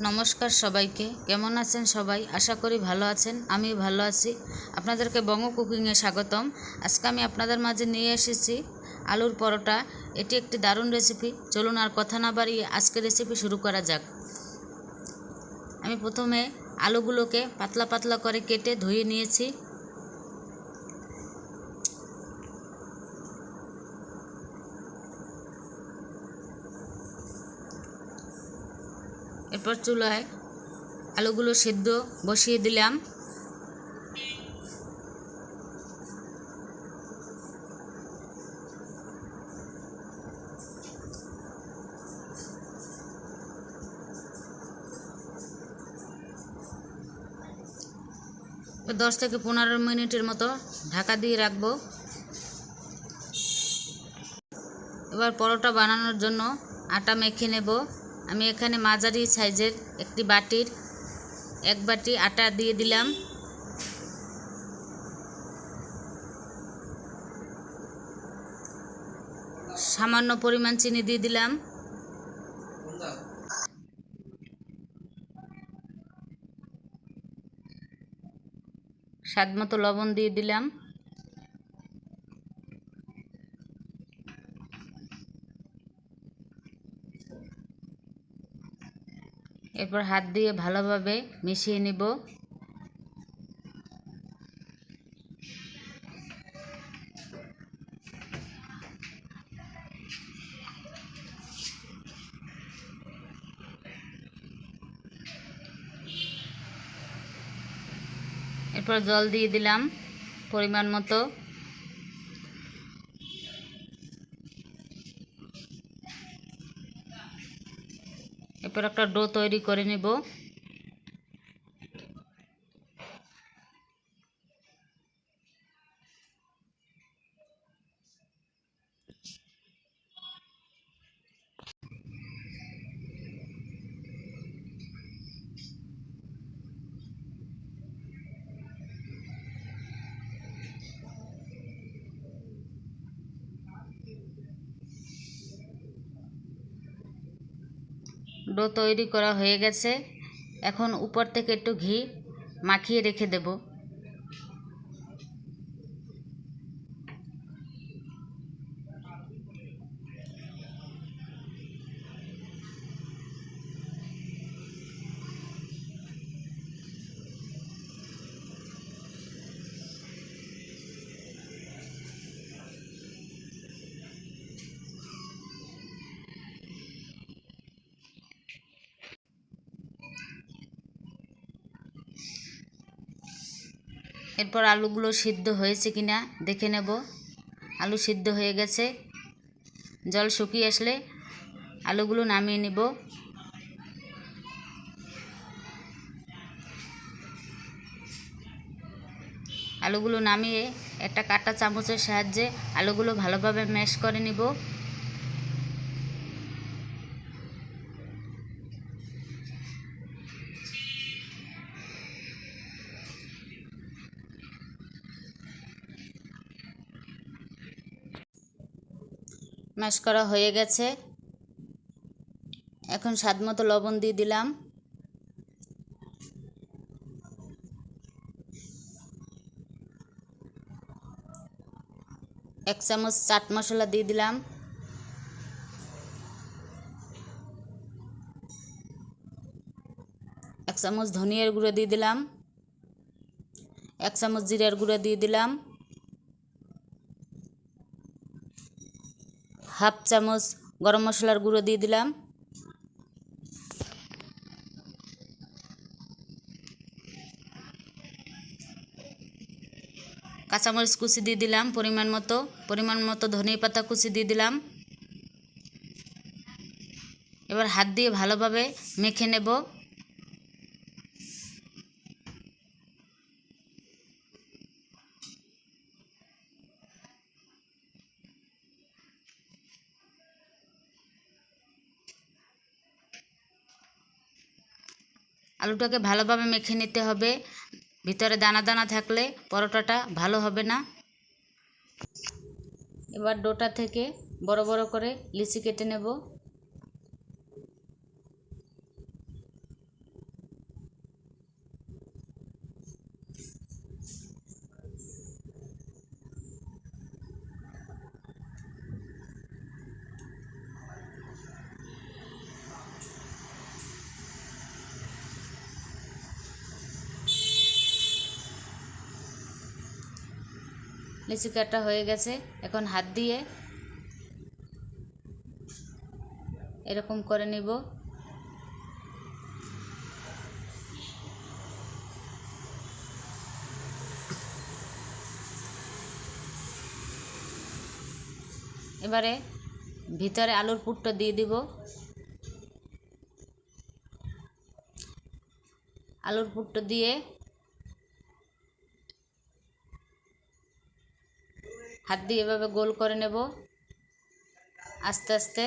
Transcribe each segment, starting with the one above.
নমস্কার সবাইকে, কেমন আছেন সবাই? আশা করি ভালো আছেন, আমিও ভালো আছি। আপনাদেরকে বঙ্গ কুকিংয়ে স্বাগতম। আজকে আমি আপনাদের মাঝে নিয়ে এসেছি আলুর পরোটা। এটি একটি দারুণ রেসিপি। চলুন আর কথা না বাড়িয়ে আজকের রেসিপি শুরু করা যাক। আমি প্রথমে আলুগুলোকে পাতলা পাতলা করে কেটে ধুয়ে নিয়েছি। এরপর চুলায় আলুগুলো সেদ্ধ বসিয়ে দিলাম। দশ থেকে 15 মিনিটের মতো ঢাকা দিয়ে রাখবো। এবার পরোটা বানানোর জন্য আটা মেখে নেব। আমি এখানে মাঝারি সাইজের একটি বাটির 1 বাটি আটা দিয়ে দিলাম। সামান্য পরিমাণ চিনি দিয়ে দিলাম। স্বাদমতো লবণ দিয়ে দিলাম। এরপর হাত দিয়ে ভালোভাবে মিশিয়ে নিব। এরপর জল দিয়ে দিলাম পরিমাণ মতো। এরপর একটা ডো তৈরি করে নিব। ডো তৈরি করা হয়ে গেছে। এখন উপর থেকে একটু ঘি মাখিয়ে রেখে দেব। এরপর আলুগুলো সিদ্ধ হয়েছে কিনা দেখে নেব। আলু সিদ্ধ হয়ে গেছে। জল শুকিয়ে আসলে আলুগুলো নামিয়ে নিব। আলুগুলো নামিয়ে একটা কাঁটা চামচের সাহায্যে আলুগুলো ভালোভাবে ম্যাশ করে নিব। ম্যাশ করা হয়ে গেছে। এখন স্বাদমতো লবণ দিয়ে দিলাম। এক চামচ চাট মশলা দিয়ে দিলাম। এক চামচ ধনিয়ার গুঁড়ো দিয়ে দিলাম। 1 চামচ জিরার গুঁড়ো দিয়ে দিলাম। 1/2 চামচ গরম মশলার গুঁড়ো দিয়ে দিলাম। কাঁচামরিচ কুচি দিয়ে দিলাম পরিমাণ মতো ধনিয়া পাতা কুচি দিয়ে দিলাম। এবার হাত দিয়ে ভালোভাবে মেখে নেব। আলুটাকে ভালোভাবে মেখে নিতে হবে। ভিতরে দানা দানা থাকলে পরোটাটা ভালো হবে না। এবার ডোটা থেকে বড় বড় করে লিচি কেটে নেব। লিচি কাটা হয়ে গেছে। এখন হাত দিয়ে এরকম করে নিব। এবারে ভিতরে আলুর পুরটা দিয়ে দিব। আলুর পুরটা দিয়ে হাত দিয়ে এভাবে গোল করে নেব আস্তে আস্তে।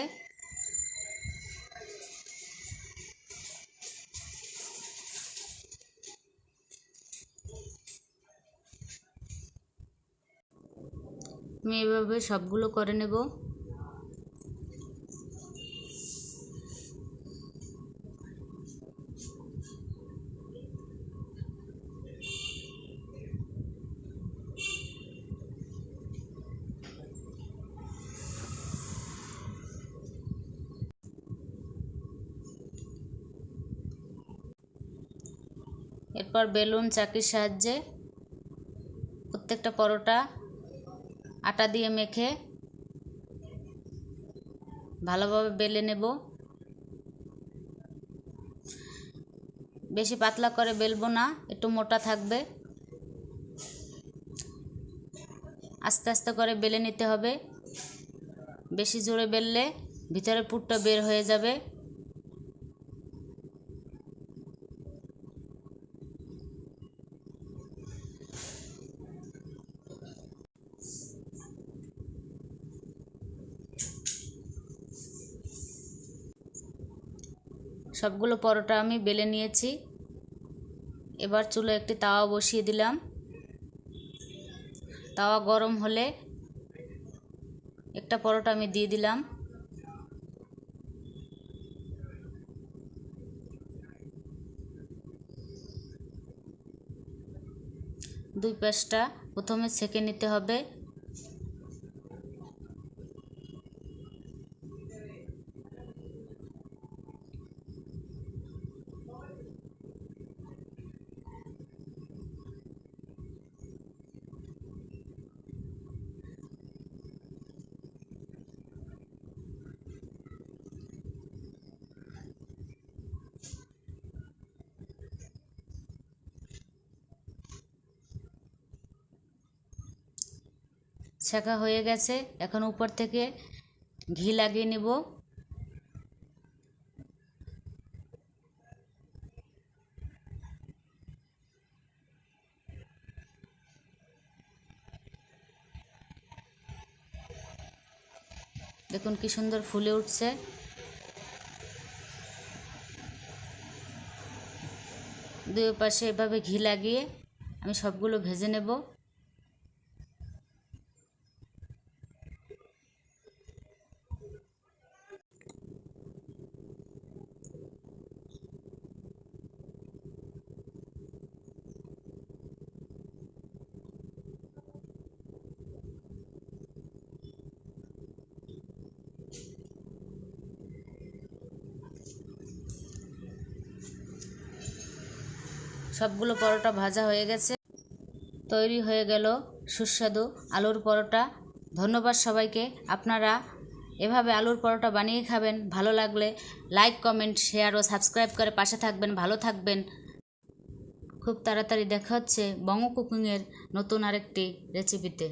আমি এভাবে সবগুলো করে নেব। এরপর বেলুন চাকির সাহায্যে প্রত্যেকটা পরোটা আটা দিয়ে মেখে ভালোভাবে বেলে নেব। বেশি পাতলা করে বেলবো না, একটু মোটা থাকবে। আস্তে আস্তে করে বেলে নিতে হবে। বেশি জোরে বেললে ভিতরে পুরটা বের হয়ে যাবে। সবগুলো পরোটা আমি বেলে নিয়েছি। এবার চুলায় একটি তাওয়া বসিয়ে দিলাম। তাওয়া গরম হলে একটা পরোটা আমি দিয়ে দিলাম। দুই পাশটা প্রথমে সেঁকে নিতে হবে। ছেঁকা হয়ে গেছে। এখন উপর থেকে ঘি লাগিয়ে নেব। দেখুন কি সুন্দর ফুলে উঠছে। দুই পাশে এভাবে ঘি লাগিয়ে আমি সবগুলো ভেজে নেব। সবগুলো পরোটা ভাজা হয়ে গেছে। তৈরি হয়ে গেল সুস্বাদু আলুর পরোটা। ধন্যবাদ সবাইকে। আপনারা এভাবে আলুর পরোটা বানিয়ে খাবেন। ভালো লাগলে লাইক, কমেন্ট, শেয়ার ও সাবস্ক্রাইব করে পাশে থাকবেন। ভালো থাকবেন। খুব তাড়াতাড়ি দেখা হচ্ছে বঙ্গ কুকিংয়ের নতুন আরেকটি রেসিপিতে।